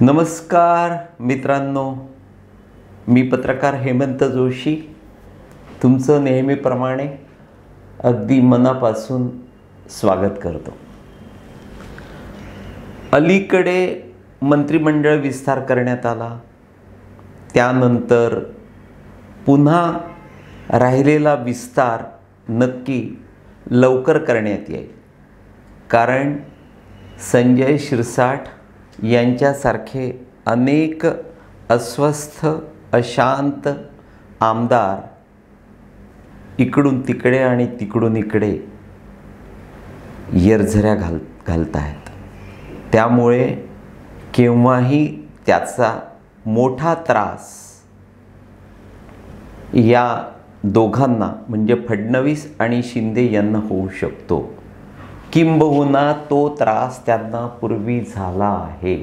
नमस्कार मित्रांनो, मी पत्रकार हेमंत जोशी तुमचं नेहमीप्रमाणे अगदी मनापासून स्वागत करतो. अलीकडे मंत्रिमंडळ विस्तार करण्यात आला, त्यानंतर पुन्हा राहिलेला विस्तार नक्की लवकर करण्यात येईल. कारण संजय शिरसाट यांच्यासारखे अनेक अस्वस्थ अशांत आमदार इकडून तिकडे आणि तिकडून इकडे येरझऱ्या घालत आहेत. त्यामुळे केव्हाही त्याचा मोठा त्रास या दोघांना म्हणजे फडणवीस आणि शिंदे यांना होऊ शकतो. किंबहुना तो त्रास त्यांना पूर्वी झाला आहे.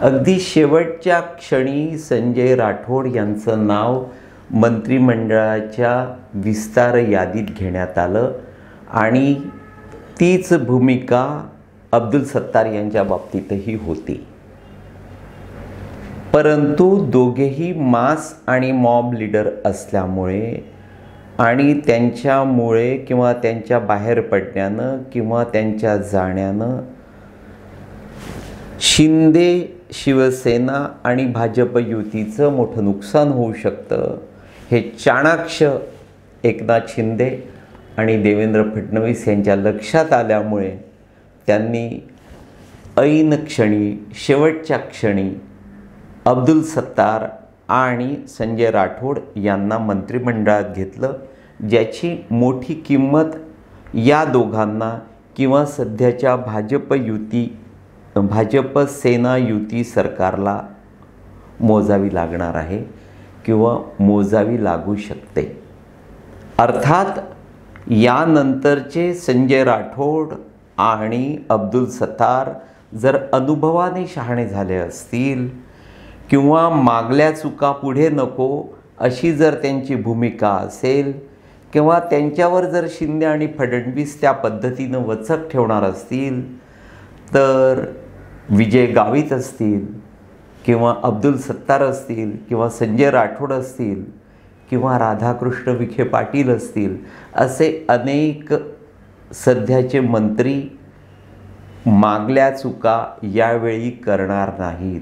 अगदी शेवटच्या क्षणी संजय राठोड यांचं नाव मंत्रिमंडळाच्या विस्तार यादीत घेण्यात आलं आणि तीच भूमिका अब्दुल सत्तार यांच्या बाबतीतही होती. परंतु दोघेही मास आणि मॉब लीडर असल्यामुळे आणि त्यांच्यामुळे किंवा त्यांच्या बाहेर पडण्यानं किंवा त्यांच्या जाण्यानं शिंदे शिवसेना आणि भाजप युतीचं मोठं नुकसान होऊ शकतं हे चाणाक्ष एकनाथ शिंदे आणि देवेंद्र फडणवीस यांच्या लक्षात आल्यामुळे त्यांनी ऐन क्षणी शेवटच्या क्षणी अब्दुल सत्तार आणि संजय राठोड यांना मंत्रिमंडळात घेतलं, ज्याची मोठी किंमत या दोघांना किंवा सध्याच्या भाजप सेना युती सरकारला मोजावी लागणार आहे किंवा मोजावी लागू शकते. अर्थात यानंतरचे संजय राठोड आणि अब्दुल सत्तार जर अनुभवाने शहाणे झाले असतील किंवा मागल्या चुका पुढे नको अशी जर त्यांची भूमिका असेल किंवा त्यांच्यावर जर शिंदे आणि फडणवीस त्या पद्धतीनं वचक ठेवणार असतील तर विजय गावित असतील किंवा अब्दुल सत्तार असतील किंवा संजय राठोड असतील किंवा राधाकृष्ण विखे पाटील असतील, असे अनेक सध्याचे मंत्री मागल्या चुका यावेळी करणार नाहीत.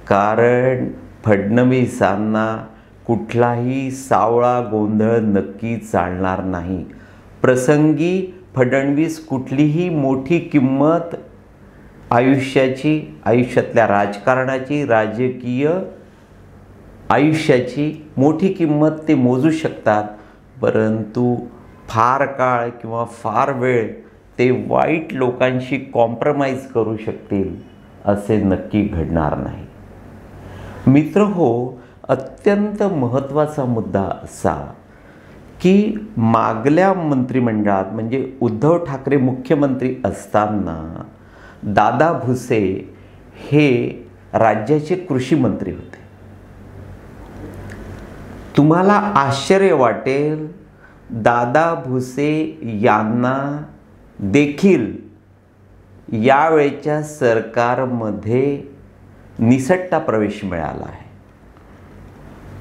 कारण फडणवीसांना कुठलाही सावळा गोंधळ नक्की चालणार नाही. प्रसंगी फडणवीस कुठलीही मोठी किंमत आयुष्यातल्या राजकारणाची, राजकीय आयुष्याची मोठी किंमत ते मोजू शकतात, परंतु फार काळ किंवा फार वेळ ते वाईट लोकांशी कॉम्प्रोमाइज करू शकतील असे नक्की घडणार नाही. मित्र हो, अत्यंत महत्त्वाचा मुद्दा असा की मागल्या मंत्रिमंडळात म्हणजे उद्धव ठाकरे मुख्यमंत्री असताना दादा भुसे हे राज्याचे कृषी मंत्री होते. तुम्हाला आश्चर्य वाटेल, दादा भुसे यांना देखील यावेळच्या सरकारमध्ये निसट्टा प्रवेश मिळाला आहे.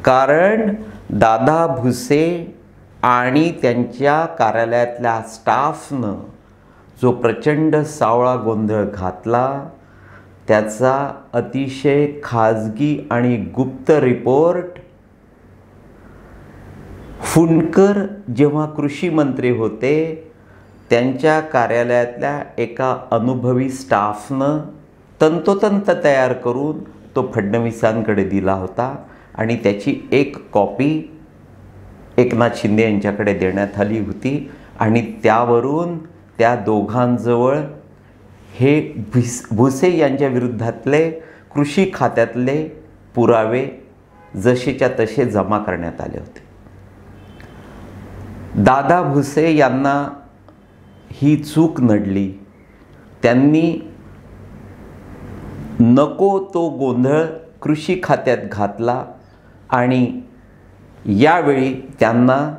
कारण दादा भुसे आणि त्यांच्या कार्यालयातल्या स्टाफनं जो प्रचंड सावळा गोंधळ घातला त्याचा अतिशय खाजगी आणि गुप्त रिपोर्ट फुंडकर जेव्हा कृषी मंत्री होते त्यांच्या कार्यालयातल्या एका अनुभवी स्टाफनं तंतोतंत तयार करून तो फडणवीसांकडे दिला होता आणि त्याची एक कॉपी एकनाथ शिंदे यांच्याकडे देण्यात आली होती आणि त्यावरून त्या दोघांजवळ हे भुसे यांच्या विरुद्धातले कृषी खात्यातले पुरावे जसेच्या तसे जमा करण्यात आले होते. दादा भुसे यांना ही चूक नडली. त्यांनी नको तो गोंधळ कृषी खात्यात घातला आणि यावेळी त्यांना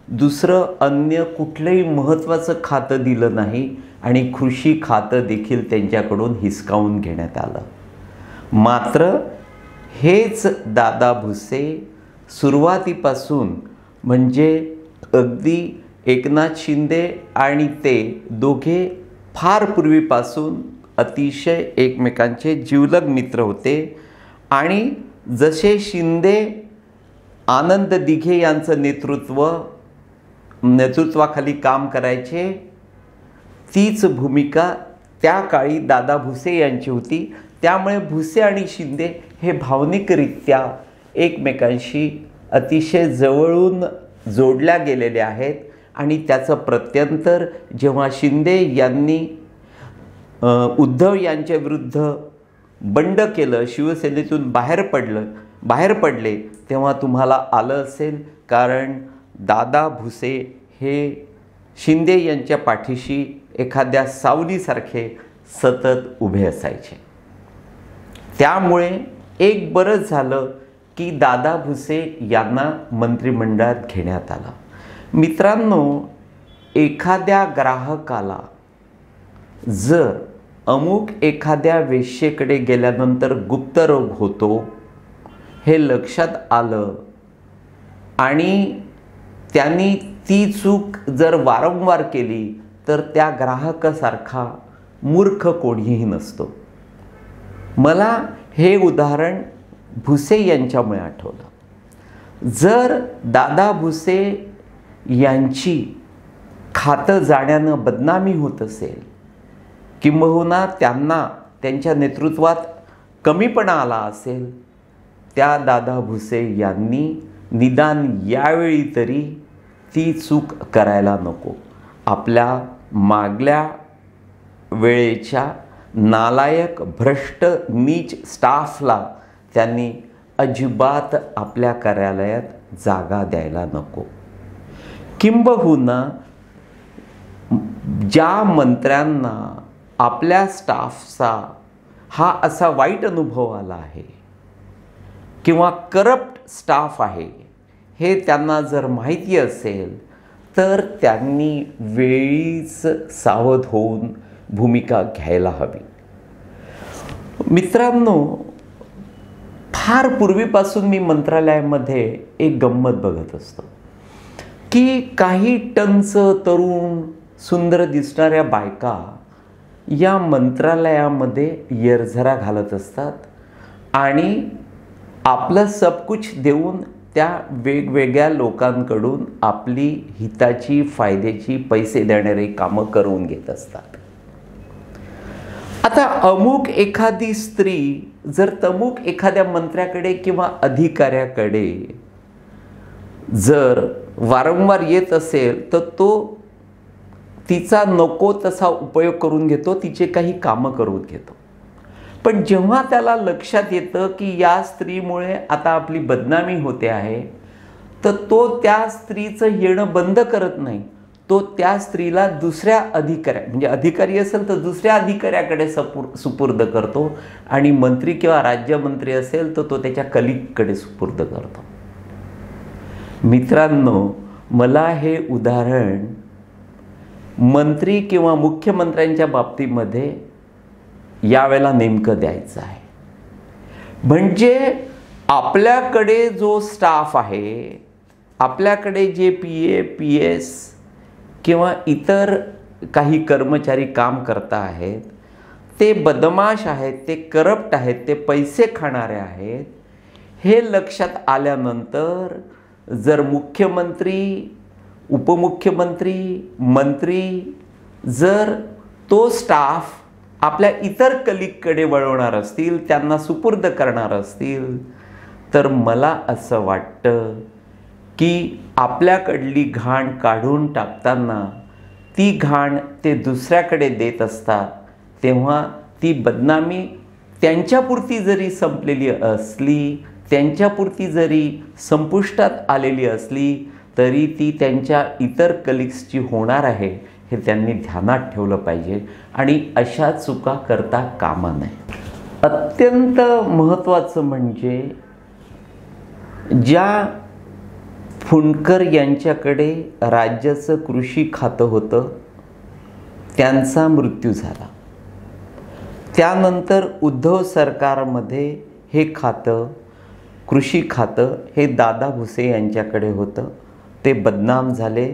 दुसरं अन्य कुठलंही महत्त्वाचं खातं दिलं नाही आणि कृषी खातं देखील त्यांच्याकडून हिसकावून घेण्यात आलं. मात्र हेच दादा भुसे सुरुवातीपासून म्हणजे अगदी एकनाथ शिंदे आणि ते दोघे फार पूर्वीपासून अतिशय एकमेकांचे जिवलग मित्र होते आणि जसे शिंदे आनंद दिघे यांचं नेतृत्वाखाली काम करायचे, तीच भूमिका त्या काळी दादा भुसे यांची होती. त्यामुळे भुसे आणि शिंदे हे भावनिकरित्या एकमेकांशी अतिशय जवळून जोडल्या गेलेले आहेत. आणि त्याचं प्रत्यंतर जेव्हा शिंदे यांनी उद्धव यांच्या विरुद्ध बंड केलं, शिवसेनेतून बाहेर पडले, तेव्हा तुम्हाला आलं असेल. कारण दादा भुसे हे शिंदे यांच्या पाठीशी एखाद्या सावलीसारखे सतत उभे असायचे. त्यामुळे एक बरं झालं की दादा भुसे यांना मंत्रिमंडळात घेण्यात आलं. मित्रांनो, एखाद्या ग्राहकाला जर अमुक एखाद्या वेश्येकडे गेल्यानंतर गुप्तरोग होतो हे लक्षात आलं आणि त्यांनी ती चूक जर वारंवार केली तर त्या ग्राहकासारखा मूर्ख कोणीही नसतो. मला हे उदाहरण भुसे यांच्यामुळे आठवलं. जर दादा भुसे यांची खातं जाण्यानं बदनामी होत असेल, किंबहुना त्यांना त्यांच्या नेतृत्वात कमीपणा आला असेल, त्या दादा भुसे यांनी निदान यावेळी तरी ती चूक करायला नको. आपल्या मागल्या वेळेच्या नालायक भ्रष्ट नीच स्टाफला त्यांनी अजिबात आपल्या कार्यालयात जागा द्यायला नको. किंबहुना ज्या मंत्र्यांना आपल्या स्टाफचा हा असा वाईट अनुभव आला आहे किंवा करप्ट स्टाफ आहे हे त्यांना जर माहिती असेल तर त्यांनी वेळीच सावध होऊन भूमिका घ्यायला हवी. मित्रांनो, फार पूर्वीपासून मी मंत्रालयामध्ये एक गंमत बघत असतो की काही टंच तरुण सुंदर दिसणाऱ्या बायका या मंत्रालयामध्ये येरझरा घालत असतात आणि आपलं सबकुछ देऊन त्या वेगवेगळ्या लोकांकडून आपली हिताची फायद्याची पैसे देणारी कामं करून घेत असतात. आता अमुक एखादी स्त्री जर तमुक एखाद्या मंत्र्याकडे किंवा अधिकाऱ्याकडे जर वारंवार येत असेल तर तो तिचा नको तसा उपयोग करून घेतो, तिचे काही कामं करून घेतो. पण जेव्हा त्याला लक्षात येतं की या स्त्रीमुळे आता आपली बदनामी होते आहे, तर तो त्या स्त्रीचं येणं बंद करत नाही. तो त्या स्त्रीला दुसऱ्या म्हणजे अधिकारी असेल तर दुसऱ्या अधिकाऱ्याकडे सुपूर्द करतो आणि मंत्री किंवा राज्यमंत्री असेल तर तो त्याच्या कलिगकडे सुपूर्द करतो. मित्रांनो, मला हे उदाहरण मंत्री किंवा मुख्यमंत्र्यांच्या बाबतीमध्ये यावेळेला नेमकं द्यायचं आहे. म्हणजे आपल्याकडे जो स्टाफ आहे, आपल्याकडे जे PS किंवा इतर काही कर्मचारी काम करता आहेत, ते बदमाश आहेत, ते करप्ट आहेत, ते पैसे खाणारे आहेत, हे लक्षात आल्यानंतर जर मुख्यमंत्री, उपमुख्यमंत्री, मंत्री जर तो स्टाफ आपल्या इतर कलिगकडे वळवणार असतील, त्यांना सुपूर्द करणार असतील, तर मला असं वाटतं की आपल्याकडली घाण काढून टाकताना ती घाण ते दुसऱ्याकडे देत असतात. तेव्हा ती बदनामी त्यांच्यापुरती जरी संपलेली असली, त्यांच्यापुरती जरी संपुष्टात आलेली असली, तरी ती त्यांच्या इतर कलिग्सची होणार आहे हे त्यांनी ध्यानात ठेवलं पाहिजे आणि अशा चुका करता कामा नये. अत्यंत महत्त्वाचं म्हणजे ज्या फुंडकर यांच्याकडे राज्याचं कृषी खातं होतं, त्यांचा मृत्यू झाला. त्यानंतर उद्धव सरकारमध्ये हे खातं, कृषी खातं हे दादा भुसे यांच्याकडे होतं. ते बदनाम झाले.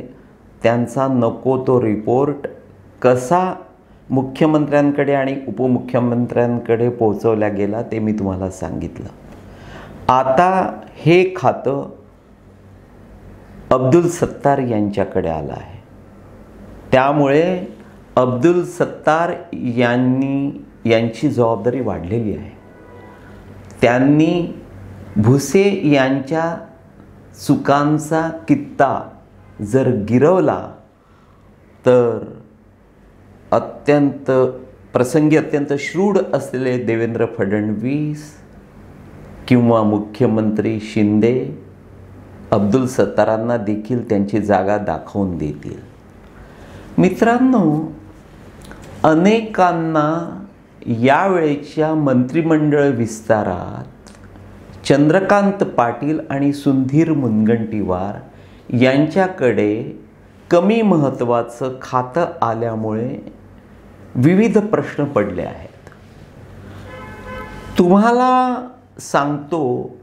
त्यांचा नको तो रिपोर्ट कसा मुख्यमंत्र्यांकडे आणि उपमुख्यमंत्र्यांकडे पोहोचवला गेला ते मी तुम्हाला सांगितलं. आता हे खातं अब्दुल सत्तार यांच्याकडे आलं आहे. त्यामुळे अब्दुल सत्तार यांची जबाबदारी वाढलेली आहे. त्यांनी भुसे यांच्या चुकांचा कित्ता जर गिरवला तर प्रसंगी अत्यंत श्रूढ असलेले देवेंद्र फडणवीस किंवा मुख्यमंत्री शिंदे अब्दुल सत्तारांना देखील त्यांची जागा दाखवून देतील. मित्रांनो, अनेकांना यावेळेच्या मंत्रिमंडळ विस्तारात चंद्रकांत पाटील आणि सुधीर मुनगंटीवार यांच्याकडे कमी महत्त्वाचं खातं आल्यामुळे विविध प्रश्न पडले आहेत. तुम्हाला सांगतो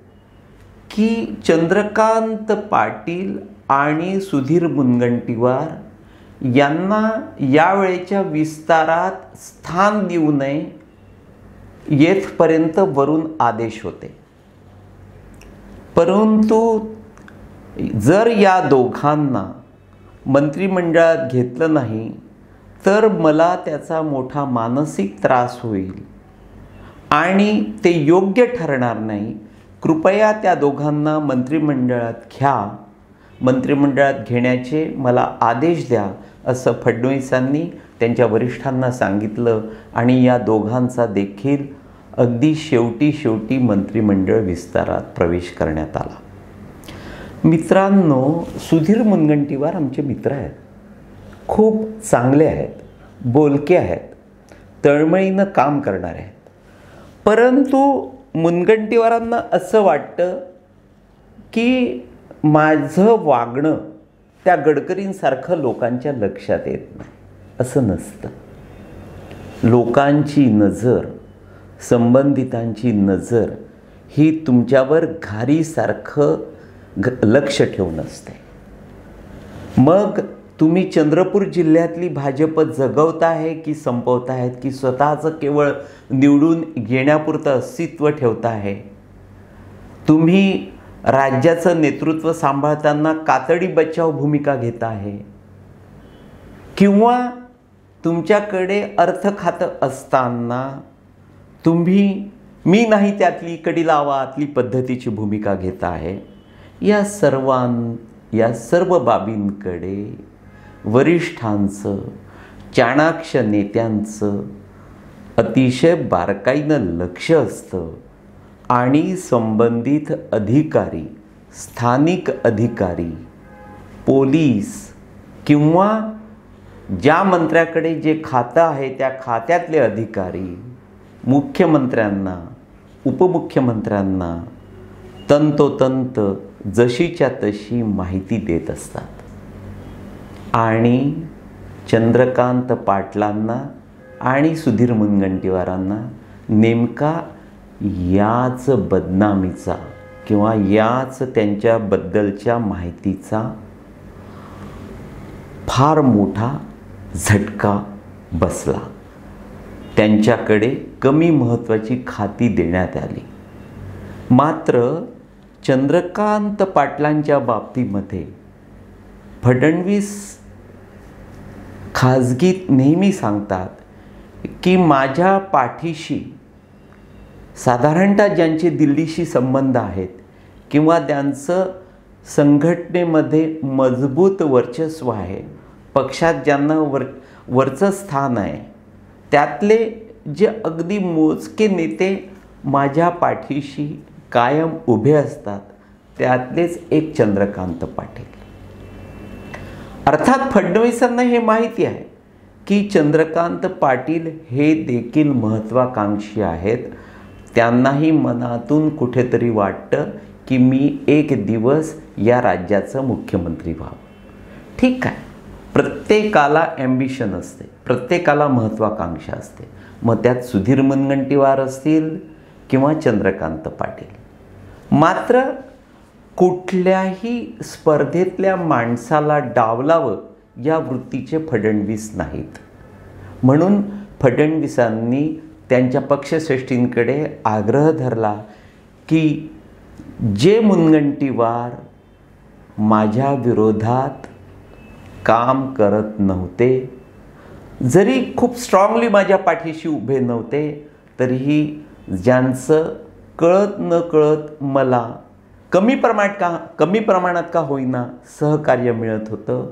की चंद्रकांत पाटील आणि सुधीर मुनगंटीवार यांना यावेळेच्या विस्तारात स्थान देऊ नये येथपर्यंत वरून आदेश होते. परंतु जर या दोघांना मंत्रिमंडळात घेतलं नाही तर मला त्याचा मोठा मानसिक त्रास होईल आणि ते योग्य ठरणार नाही. कृपया त्या दोघांना मंत्रिमंडळात घ्या, मंत्रिमंडळात घेण्याचे मला आदेश द्या असं फडणवीसांनी त्यांच्या वरिष्ठांना सांगितलं आणि या दोघांचा देखील अगदी शेवटी मंत्रिमंडळ विस्तारात प्रवेश करण्यात आला. मित्रांनो, सुधीर मुनगंटीवार आमचे मित्र आहेत, खूप चांगले आहेत, बोलके आहेत, तळमळीनं काम करणारे आहेत. परंतु मुनगंटीवारांना असं वाटतं की माझं वागणं त्या गडकरींसारखं लोकांच्या लक्षात येत नाही. असं नसतं. लोकांची नजर, संबंधितांची नजर ही तुमच्यावर घारीसारखं लक्ष ठेवून असते. मग तुम्ही चंद्रपूर जिल्ह्यातली भाजप जगवता आहे की संपवता आहेत की स्वतःचं केवळ निवडून येण्यापुरतं अस्तित्व ठेवता आहे? तुम्ही राज्याचं नेतृत्व सांभाळताना कातडी बचाव भूमिका घेता आहे किंवा तुमच्याकडे अर्थ खातं असताना तुम्ही मी नाही त्यातली कडी लावातली पद्धतीची भूमिका घेता आहे? या सर्व बाबींकडे वरिष्ठांचं, चाणाक्ष नेत्यांचं अतिशय बारकाईनं लक्ष असतं आणि संबंधित अधिकारी, स्थानिक अधिकारी, पोलीस किंवा ज्या मंत्र्याकडे जे खातं आहे त्या खात्यातले अधिकारी मुख्यमंत्र्यांना, उपमुख्यमंत्र्यांना तंतोतंत जशीच्या तशी माहिती देत असतात. आणि चंद्रकांत पाटलांना आणि सुधीर मुनगंटीवारांना नेमका याच बदनामीचा किंवा याच त्यांच्याबद्दलच्या माहितीचा फार मोठा झटका बसला. त्यांच्याकडे कमी महत्त्वाची खाती देण्यात आली. मात्र चंद्रकांत पाटलांच्या बाबतीमध्ये फडणवीस खाजगीत नेहमी सांगतात की माझ्या पाठीशी साधारणतः ज्यांचे दिल्लीशी संबंध आहेत किंवा त्यांचं संघटनेमध्ये मजबूत वर्चस्व आहे, पक्षात ज्यांना वरचं स्थान आहे, त्यातले जे अगदी मोजके नेते माझ्या पाठीशी कायम उभे असतात, त्यातलेच एक चंद्रकांत पाटील. अर्थात फडणवीसांना हे माहिती आहे की चंद्रकांत पाटील हे देखील महत्त्वाकांक्षी आहेत. त्यांनाही मनातून कुठेतरी वाटतं की मी एक दिवस या राज्याचं मुख्यमंत्री व्हावं. ठीक आहे, प्रत्येकाला ॲम्बिशन असते, प्रत्येकाला महत्त्वाकांक्षा असते. मग त्यात सुधीर मुनगंटीवार असतील किंवा चंद्रकांत पाटील. मात्र कुठल्याही स्पर्धेतल्या माणसाला डावलावं या वृत्तीचे फडणवीस नाहीत. म्हणून फडणवीसांनी त्यांच्या पक्षश्रेष्ठींकडे आग्रह धरला की जे मुनगंटीवार माझ्या विरोधात काम करत नव्हते, जरी खूप स्ट्रॉंगली माझ्या पाठीशी उभे नव्हते, तरीही ज्यांचं कळत न कळत मला कमी प्रमाणात का होईना सहकार्य मिळत होतं,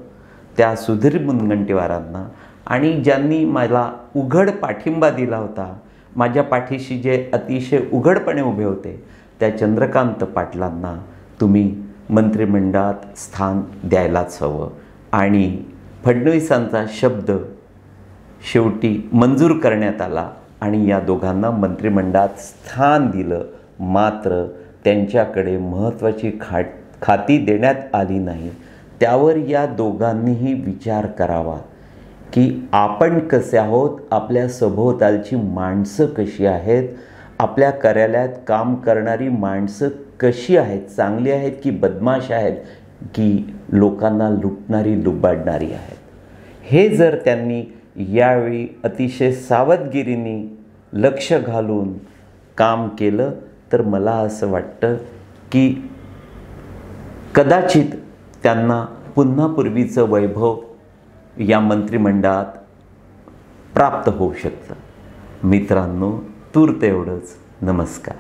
त्या सुधीर मुनगंटीवारांना आणि ज्यांनी मला उघड पाठिंबा दिला होता, माझ्या पाठीशी जे अतिशय उघडपणे उभे होते, त्या चंद्रकांत पाटलांना तुम्ही मंत्रिमंडळात स्थान द्यायलाच हवं. आणि फडणवीसांचा शब्द शेवटी मंजूर करण्यात आला आणि या दोघांना मंत्रिमंडळात स्थान दिलं. मात्र त्यांच्याकडे महत्त्वाची खाती देण्यात आली नाही. त्यावर या दोघांनीही विचार करावा की आपण कसे आहोत, आपल्या सभोवतालची माणसं कशी आहेत, आपल्या कार्यालयात काम करणारी माणसं कशी आहेत, चांगली आहेत की बदमाश आहेत, की लोकांना लुटणारी लुबाडणारी आहेत. हे जर त्यांनी यावेळी अतिशय सावधगिरीने लक्ष घालून काम केलं तर मला असं वाटतं की कदाचित त्यांना पुन्हा पूर्वीचं वैभव या मंत्रिमंडळात प्राप्त होऊ शकतं. मित्रांनो, तूर्त एवढंच. नमस्कार.